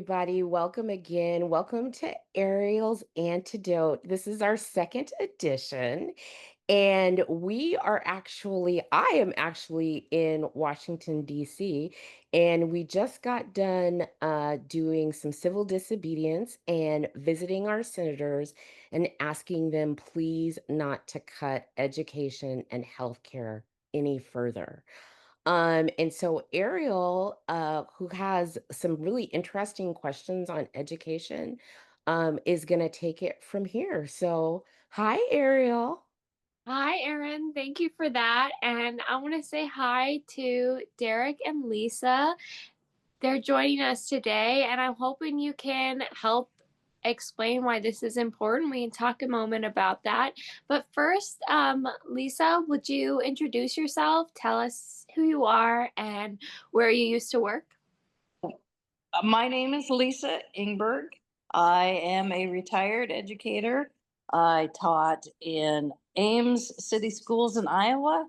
everybody. Welcome again. Welcome to Ariel's Antidote. This is our second edition. And I am actually in Washington, D.C., and we just got done doing some civil disobedience and visiting our senators and asking them please not to cut education and healthcare any further. And so Ariel, who has some really interesting questions on education, is going to take it from here. So, hi, Ariel. Hi, Erin. Thank you for that. And I want to say hi to Derek and Lisa. They're joining us today, and I'm hoping you can help explain why this is important. We can talk a moment about that. But first, Lisa, would you introduce yourself? Tell us who you are and where you used to work. My name is Lisa Engberg. I am a retired educator. I taught in Ames City Schools in Iowa,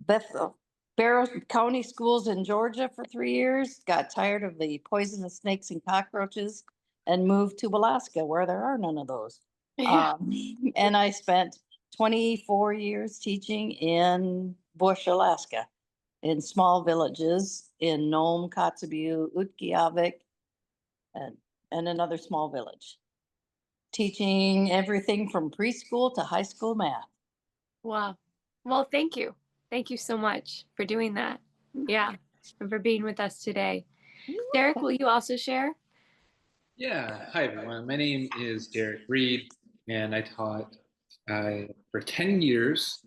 Bethel, Barrow County Schools in Georgia for 3 years, got tired of the poisonous snakes and cockroaches, and moved to Alaska where there are none of those. Yeah. And I spent 24 years teaching in Bush, Alaska, in small villages in Nome, Kotzebue, Utqiagvik, and, and another small village, teaching everything from preschool to high school math. Wow. Well, thank you. Thank you so much for doing that. Yeah. And for being with us today. Derek, will you also share? Yeah, hi everyone. My name is Derek Reed, and I taught for 10 years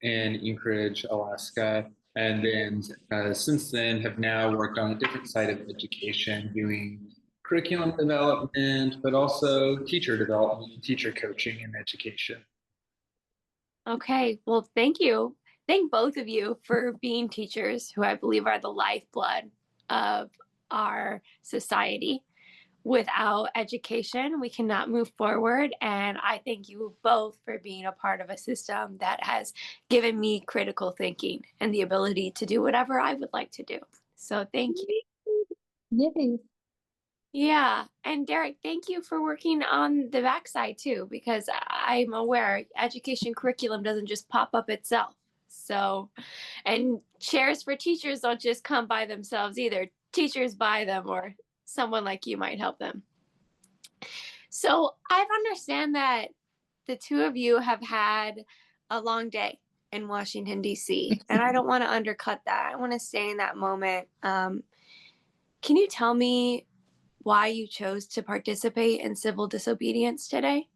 in Anchorage, Alaska, and then since then have now worked on a different side of education, doing curriculum development, but also teacher development, teacher coaching, and education. Okay. Well, thank you. Thank both of you for being teachers who I believe are the lifeblood of our society. Without education, we cannot move forward. And I thank you both for being a part of a system that has given me critical thinking and the ability to do whatever I would like to do. So thank you. Yay. Yeah. And Derek, thank you for working on the backside too, because I'm aware education curriculum doesn't just pop up itself. So, and chairs for teachers don't just come by themselves either. Teachers buy them, or someone like you might help them. So I understand that the two of you have had a long day in Washington, D.C., and I don't want to undercut that. I want to stay in that moment. Can you tell me why you chose to participate in civil disobedience today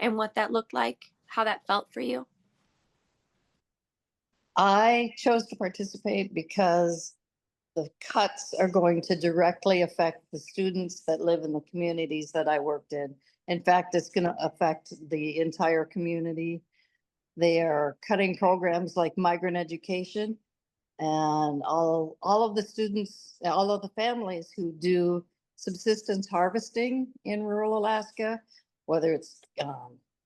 and what that looked like, how that felt for you? I chose to participate because the cuts are going to directly affect the students that live in the communities that I worked in. In fact, it's going to affect the entire community. They are cutting programs like migrant education, and all of the students, all of the families who do subsistence harvesting in rural Alaska, whether it's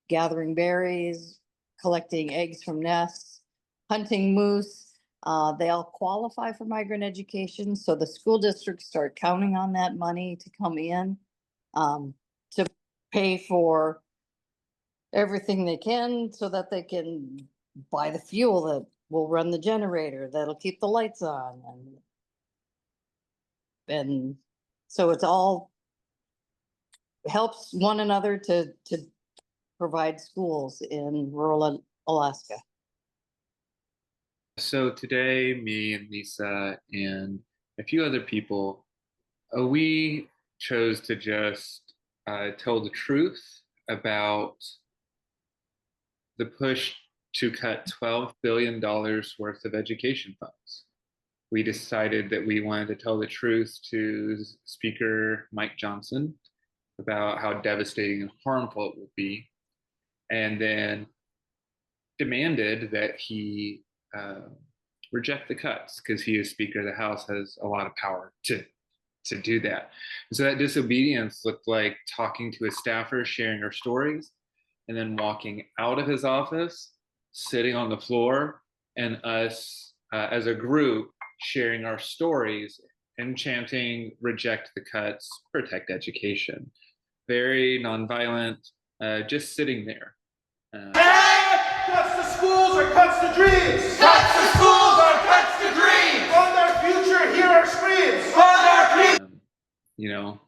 gathering berries, collecting eggs from nests, hunting moose, they all qualify for migrant education. So the school districts start counting on that money to come in, to pay for everything they can so that they can buy the fuel that will run the generator that'll keep the lights on, and so it's all helps one another to provide schools in rural Alaska. So today, me and Lisa and a few other people, we chose to just tell the truth about the push to cut $12 billion worth of education funds. We decided that we wanted to tell the truth to Speaker Mike Johnson about how devastating and harmful it would be, and then demanded that he reject the cuts because he, as Speaker of the House, has a lot of power to do that. And so that disobedience looked like talking to his staffers, sharing our stories, and then walking out of his office, sitting on the floor, and us as a group sharing our stories and chanting "Reject the cuts, protect education." Very nonviolent, just sitting there. Cuts to schools or cuts to dreams. Cuts to schools or cuts to dreams. Fund our future, hear our screams. Fund our future. You know,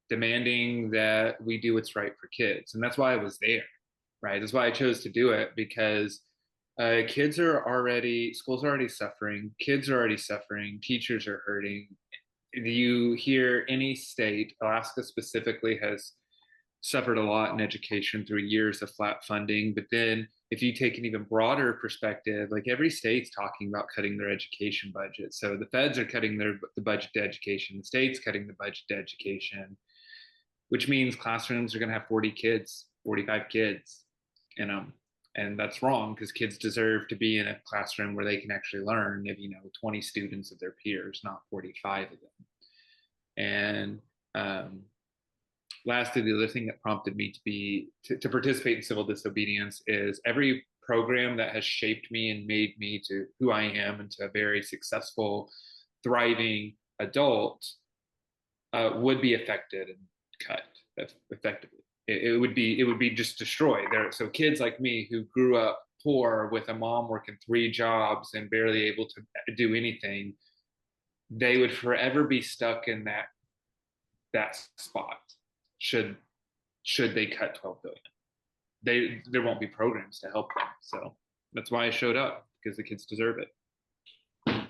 demanding that we do what's right for kids, and that's why I was there. Right, that's why I chose to do it, because schools are already suffering, kids are already suffering, teachers are hurting. You hear any state, Alaska specifically has suffered a lot in education through years of flat funding. But then if you take an even broader perspective, like every state's talking about cutting their education budget. So the feds are cutting the budget to education, the state's cutting the budget to education, which means classrooms are going to have 40 kids, 45 kids in them. And that's wrong, because kids deserve to be in a classroom where they can actually learn if, 20 students of their peers, not 45 of them. And lastly, the other thing that prompted me to participate in civil disobedience is every program that has shaped me and made me to who I am and to a very successful, thriving adult would be affected and cut effectively. It would be just destroyed there. So kids like me who grew up poor with a mom working 3 jobs and barely able to do anything, they would forever be stuck in that spot should they cut 12 billion. There won't be programs to help them. So that's why I showed up, because the kids deserve it.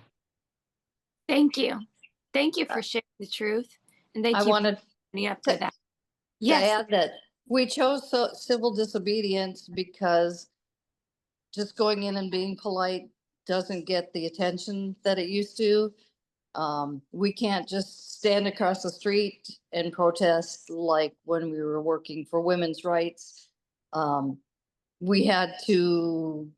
Thank you. Thank you for sharing the truth. And thank I you wanted for me up for that. to Yes. add that we chose civil disobedience because just going in and being polite doesn't get the attention that it used to. We can't just stand across the street and protest like when we were working for women's rights. We had to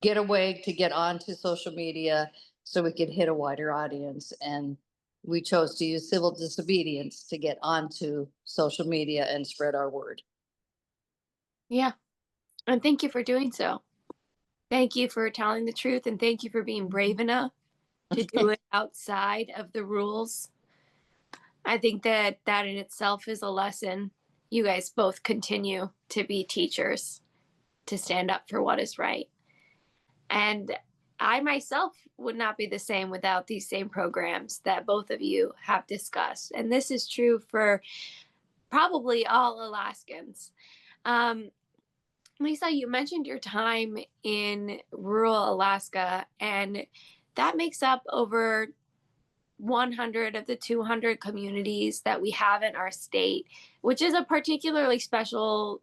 get away to get onto social media so we could hit a wider audience. And we chose to use civil disobedience to get onto social media and spread our word. Yeah. And thank you for doing so. Thank you for telling the truth, and thank you for being brave enough to do it outside of the rules. I think that in itself is a lesson. You guys both continue to be teachers, to stand up for what is right. And I myself would not be the same without these same programs that both of you have discussed. And this is true for probably all Alaskans. Lisa, you mentioned your time in rural Alaska, and that makes up over 100 of the 200 communities that we have in our state, which is a particularly special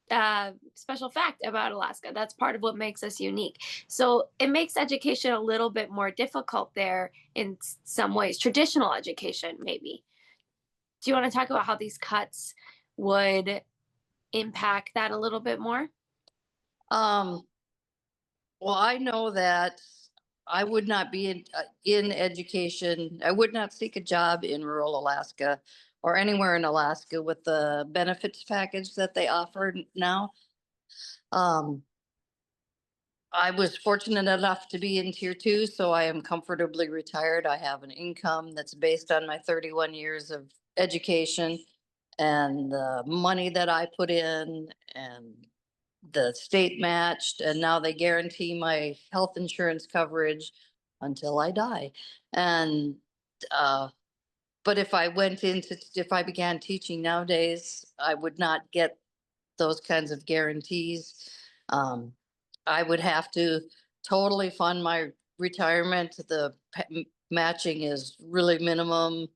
fact about Alaska. That's part of what makes us unique. So it makes education a little bit more difficult there in some ways, traditional education, maybe. Do you want to talk about how these cuts would impact that a little bit more? Well, I know that I would not be in education. I would not seek a job in rural Alaska or anywhere in Alaska with the benefits package that they offer now. I was fortunate enough to be in tier 2, so I am comfortably retired. I have an income that's based on my 31 years of education and the money that I put in, and the state matched, and now they guarantee my health insurance coverage until I die. And but if I began teaching nowadays, I would not get those kinds of guarantees. I would have to totally fund my retirement. The matching is really minimum.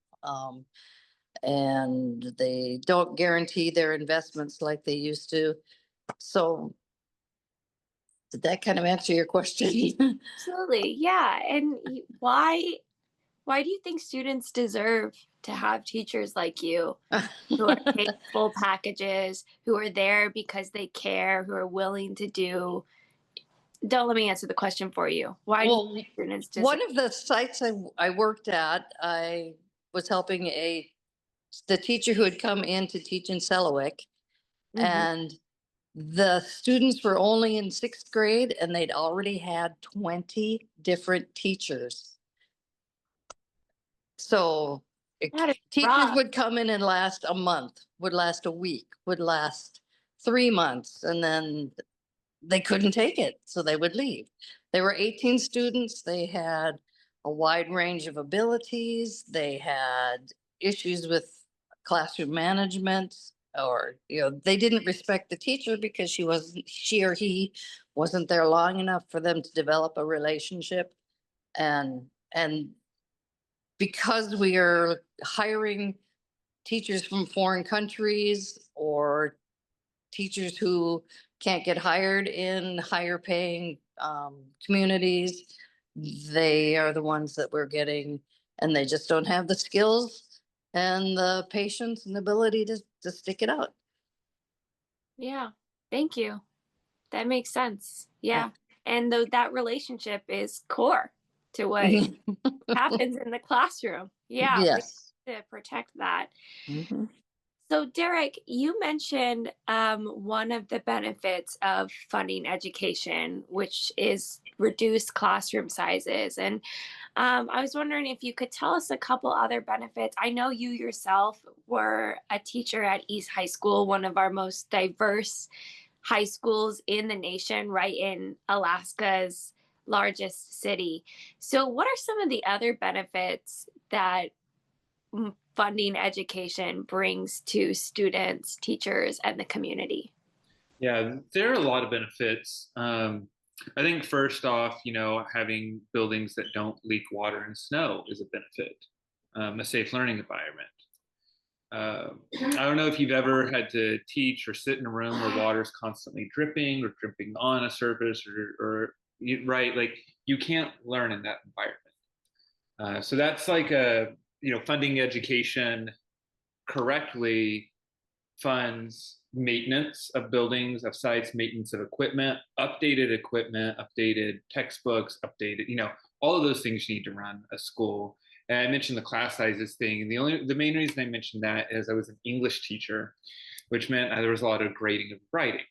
And they don't guarantee their investments like they used to. So did that kind of answer your question? Absolutely. Yeah. And why do you think students deserve to have teachers like you who are paid full packages, who are there because they care, who are willing to do? Don't let me answer the question for you. Why do you think students deserve? One of the sites I worked at, I was helping the teacher who had come in to teach in Selawik, and the students were only in 6th grade, and they'd already had 20 different teachers. So That is teachers rough. would come in and last a month, would last a week, would last 3 months, and then they couldn't take it, so they would leave. There were 18 students. They had a wide range of abilities. They had issues with classroom management, or they didn't respect the teacher because she or he wasn't there long enough for them to develop a relationship. And because we are hiring teachers from foreign countries, or teachers who can't get hired in higher paying communities, they are the ones that we're getting, and they just don't have the skills and the patience and ability to stick it out. Yeah. Thank you. That makes sense. Yeah. Yeah. And that relationship is core to what happens in the classroom. Yeah. We Yes. have to protect that. Mhm. So, Derek, you mentioned one of the benefits of funding education, which is reduced classroom sizes. And I was wondering if you could tell us a couple other benefits. I know you yourself were a teacher at East High School, one of our most diverse high schools in the nation, right in Alaska's largest city. So, what are some of the other benefits that funding education brings to students, teachers, and the community? Yeah, there are a lot of benefits. I think first off, having buildings that don't leak water and snow is a benefit. A safe learning environment. I don't know if you've ever had to teach or sit in a room where water's constantly dripping or dripping on a surface, or right, like you can't learn in that environment. So that's like funding education correctly funds maintenance of buildings, of sites, maintenance of equipment, updated textbooks, all of those things you need to run a school. And I mentioned the class sizes thing, and the main reason I mentioned that is I was an English teacher, which meant there was a lot of grading of writing.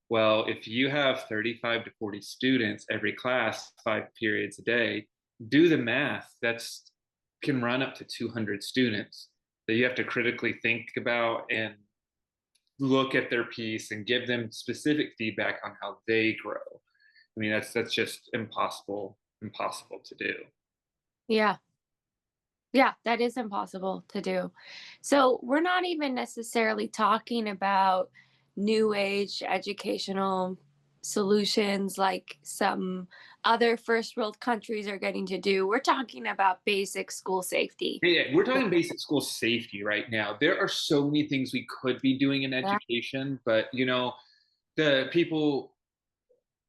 Well, if you have 35 to 40 students every class, 5 periods a day, do the math. That's can run up to 200 students that you have to critically think about and look at their piece and give them specific feedback on how they grow. I mean, that's just impossible to do. Yeah. Yeah, that is impossible to do. So, we're not even necessarily talking about new age educational solutions like some other first world countries are getting to do. We're talking about basic school safety. Yeah, we're talking basic school safety right now. There are so many things we could be doing in Yeah. education, but the people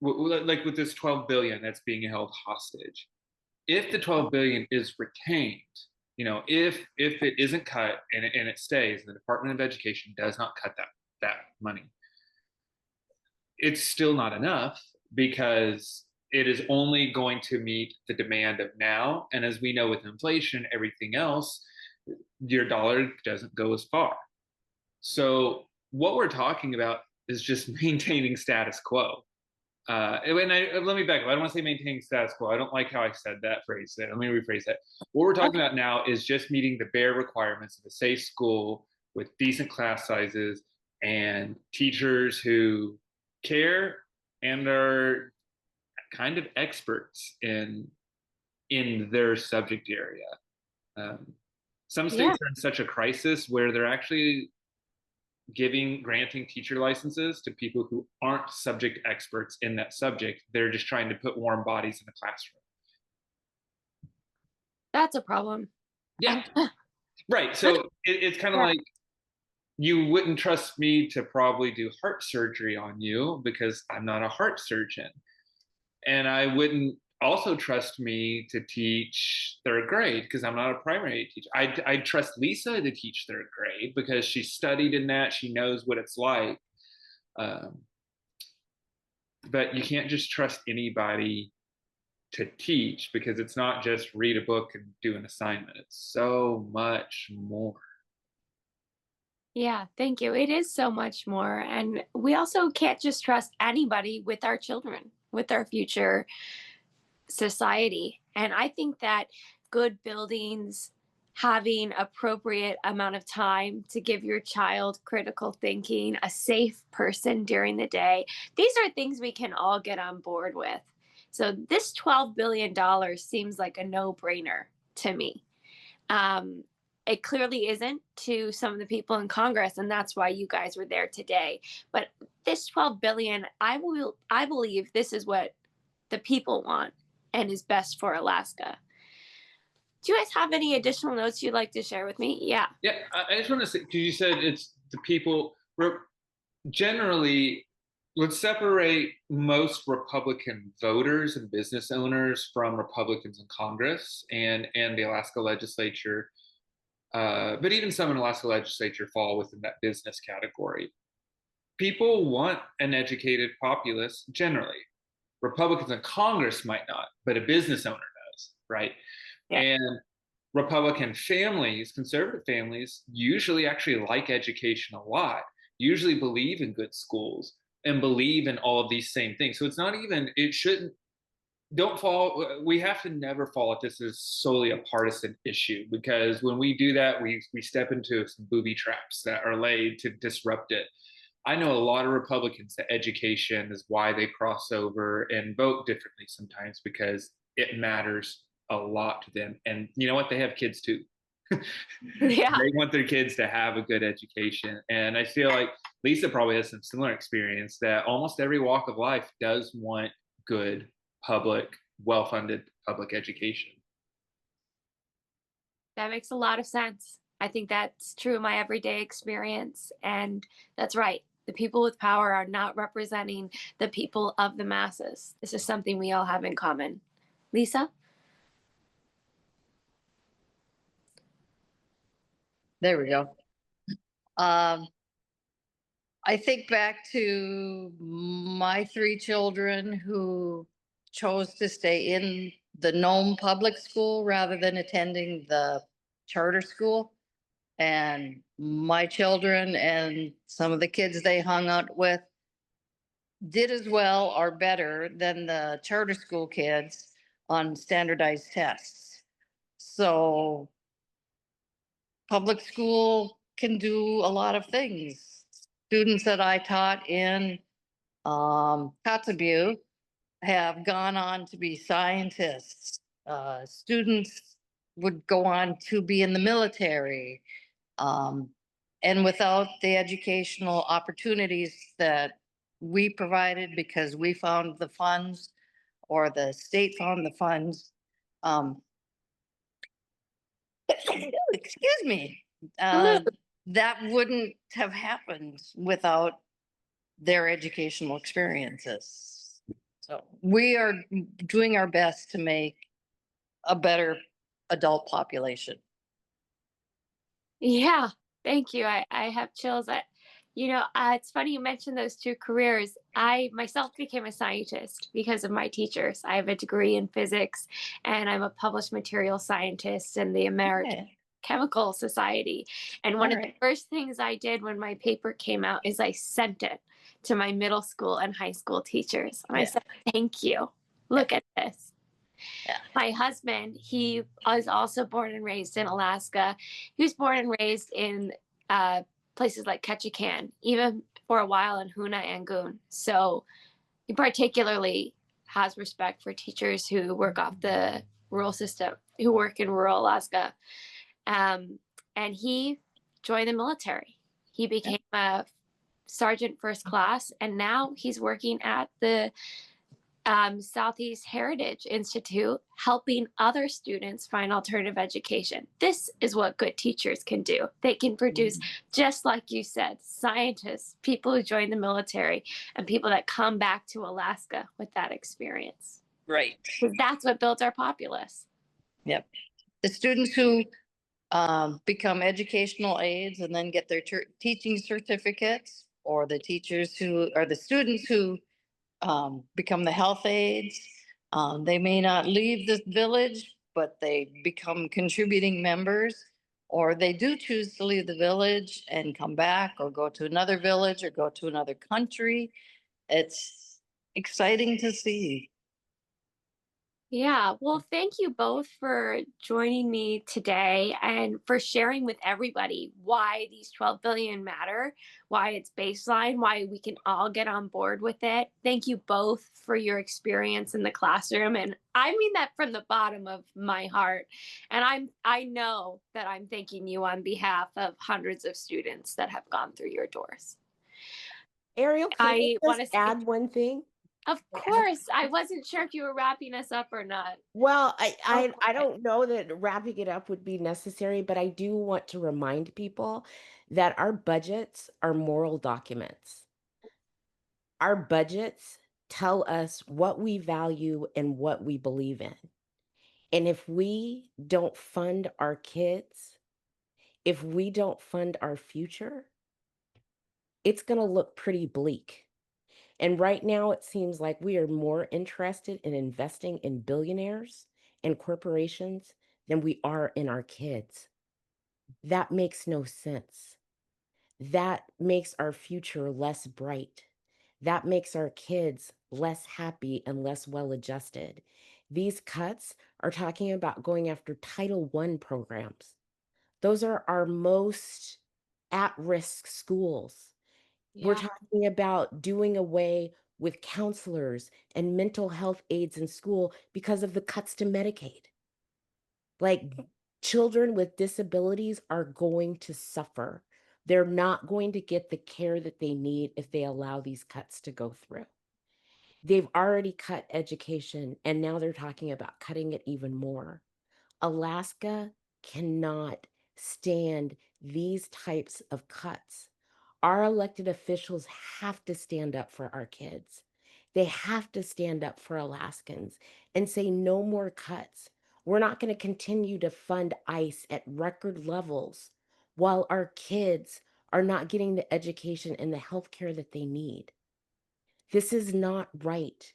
like with this 12 billion that's being held hostage. If the 12 billion is retained, if it isn't cut and it stays, the Department of Education does not cut that money, it's still not enough because it is only going to meet the demand of now. And as we know with inflation, everything else, your dollar doesn't go as far. So what we're talking about is just maintaining status quo. Let me back up. I don't want to say maintaining status quo. I don't like how I said that phrase. Let me rephrase that. What we're talking about now is just meeting the bare requirements of a safe school with decent class sizes and teachers who care and are kind of experts in their subject area. Some states are in such a crisis where they're actually granting teacher licenses to people who aren't subject experts in that subject. They're just trying to put warm bodies in the classroom. That's a problem. Yeah. Right. So it's kind of like you wouldn't trust me to probably do heart surgery on you because I'm not a heart surgeon. And I wouldn't also trust me to teach third grade because I'm not a primary teacher. I trust Lisa to teach third grade because she studied in that. She knows what it's like. But you can't just trust anybody to teach because it's not just read a book and do an assignment. It's so much more. Yeah, thank you. It is so much more. And we also can't just trust anybody with our children, with our future society. And I think that good buildings having appropriate amount of time to give your child critical thinking, a safe person during the day. These are things we can all get on board with. So this $12 billion seems like a no-brainer to me. It clearly isn't to some of the people in Congress, and that's why you guys were there today. But this 12 billion, I believe this is what the people want and is best for Alaska. Do you guys have any additional notes you'd like to share with me? Yeah. Yeah, I just want to say, because you said it's the people. Generally, let's separate most Republican voters and business owners from Republicans in Congress and the Alaska legislature. But even some in the Alaska legislature fall within that business category. People want an educated populace generally. Republicans in Congress might not, but a business owner does, right? Yeah. And Republican families, conservative families, usually actually like education a lot, usually believe in good schools and believe in all of these same things. So it's not even, it shouldn't, don't fall, we have to never fall at this as solely a partisan issue, because when we do that, we step into some booby traps that are laid to disrupt it. I know a lot of Republicans that education is why they cross over and vote differently sometimes, because it matters a lot to them. And you know what? They have kids too. Yeah. They want their kids to have a good education. And I feel like Lisa probably has some similar experience that almost every walk of life does want good, public, well-funded public education. That makes a lot of sense. I think that's true of my everyday experience. And that's right. The people with power are not representing the people of the masses. This is something we all have in common. Lisa? There we go. I think back to my 3 children who chose to stay in the Nome public school rather than attending the charter school. And my children and some of the kids they hung out with did as well or better than the charter school kids on standardized tests. So public school can do a lot of things. Students that I taught in Kotzebue have gone on to be scientists. Students would go on to be in the military. And without the educational opportunities that we provided because we found the funds or the state found the funds, excuse me, that wouldn't have happened without their educational experiences. So we are doing our best to make a better adult population. Yeah, thank you. I have chills. It's funny you mentioned those 2 careers. I myself became a scientist because of my teachers. I have a degree in physics, and I'm a published material scientist in the American Chemical Society. And one of the first things I did when my paper came out is I sent it to my middle school and high school teachers. And I said, thank you. Look at this. Yeah. My husband, he was also born and raised in Alaska. He was born and raised in places like Ketchikan, even for a while in Hoonah and Goon. So he particularly has respect for teachers who work off the rural system, who work in rural Alaska. And he joined the military. He became a sergeant first class, and now he's working at the Southeast Heritage Institute, helping other students find alternative education. This is what good teachers can do. They can produce, just like you said, scientists, people who join the military, and people that come back to Alaska with that experience. Right. Because that's what builds our populace. Yep. The students who become educational aides and then get their teaching certificates, or the teachers who are the students who become the health aides. They may not leave this village, but they become contributing members, or they do choose to leave the village and come back or go to another village or go to another country. It's exciting to see. Yeah, well, thank you both for joining me today and for sharing with everybody why these 12 billion matter, why it's baseline, why we can all get on board with it. Thank you both for your experience in the classroom, and I mean that from the bottom of my heart. And I know that I'm thanking you on behalf of hundreds of students that have gone through your doors. Ariel, can I I want just to say, add one thing? of course, I wasn't sure if you were wrapping us up or not. Well, I, Go I for I it. don't know that wrapping it up would be necessary, but I do want to remind people that our budgets are moral documents. Our budgets tell us what we value and what we believe in. And if we don't fund our kids, if we don't fund our future, it's going to look pretty bleak. And right now, it seems like we are more interested in investing in billionaires and corporations than we are in our kids. That makes no sense. That makes our future less bright. That makes our kids less happy and less well adjusted. These cuts are talking about going after Title I programs. Those are our most at risk schools. We're Yeah. talking about doing away with counselors and mental health aides in school because of the cuts to Medicaid. Like, children with disabilities are going to suffer. They're not going to get the care that they need if they allow these cuts to go through. They've already cut education, and now they're talking about cutting it even more. Alaska cannot stand these types of cuts. Our elected officials have to stand up for our kids. They have to stand up for Alaskans and say no more cuts. We're not going to continue to fund ICE at record levels while our kids are not getting the education and the health care that they need. This is not right.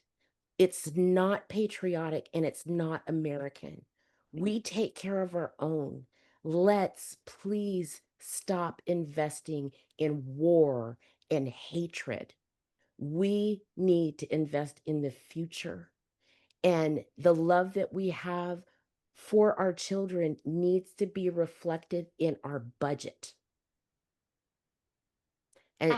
It's not patriotic and it's not American. We take care of our own. Let's please stop investing in war and hatred. We need to invest in the future. And the love that we have for our children needs to be reflected in our budget.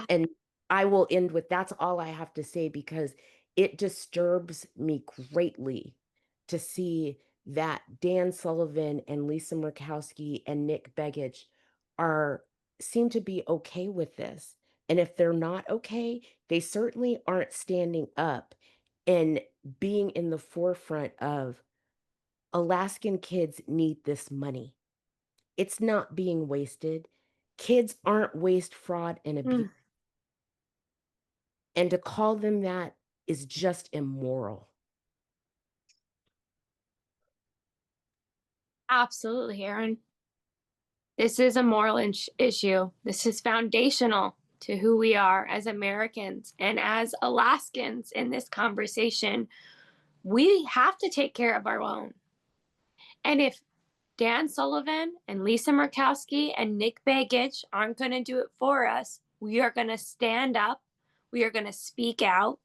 And I will end with that's all I have to say because it disturbs me greatly to see that Dan Sullivan and Lisa Murkowski and Nick Begich are seem to be okay with this. And if they're not okay, they certainly aren't standing up and being in the forefront of Alaskan kids need this money. It's not being wasted. Kids aren't waste, fraud, and abuse. Mm, And to call them that is just immoral. absolutely, Aaron. This is a moral issue. This is foundational to who we are as Americans and as Alaskans in this conversation. We have to take care of our own. And if Dan Sullivan and Lisa Murkowski and Nick Begich aren't going to do it for us, we are going to stand up, we are going to speak out,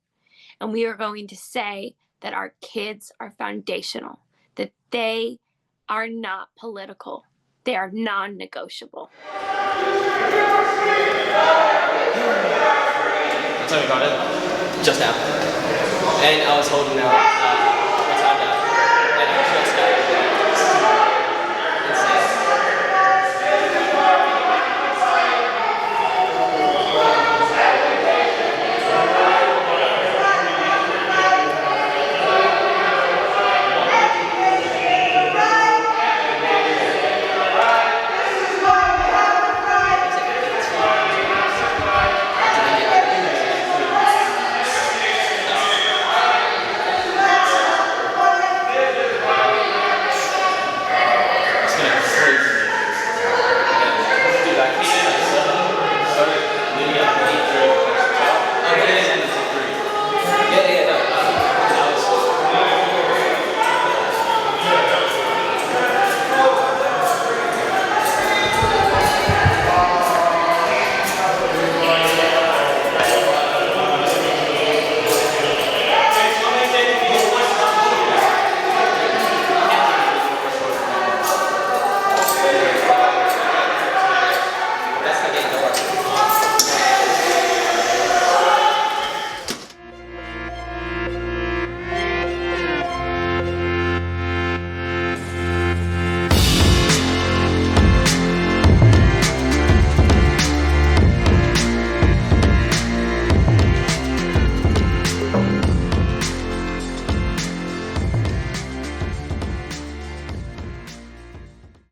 and we are going to say that our kids are foundational, that they are not political, they are non negotiable. That's how we got it. Just now. And I was holding out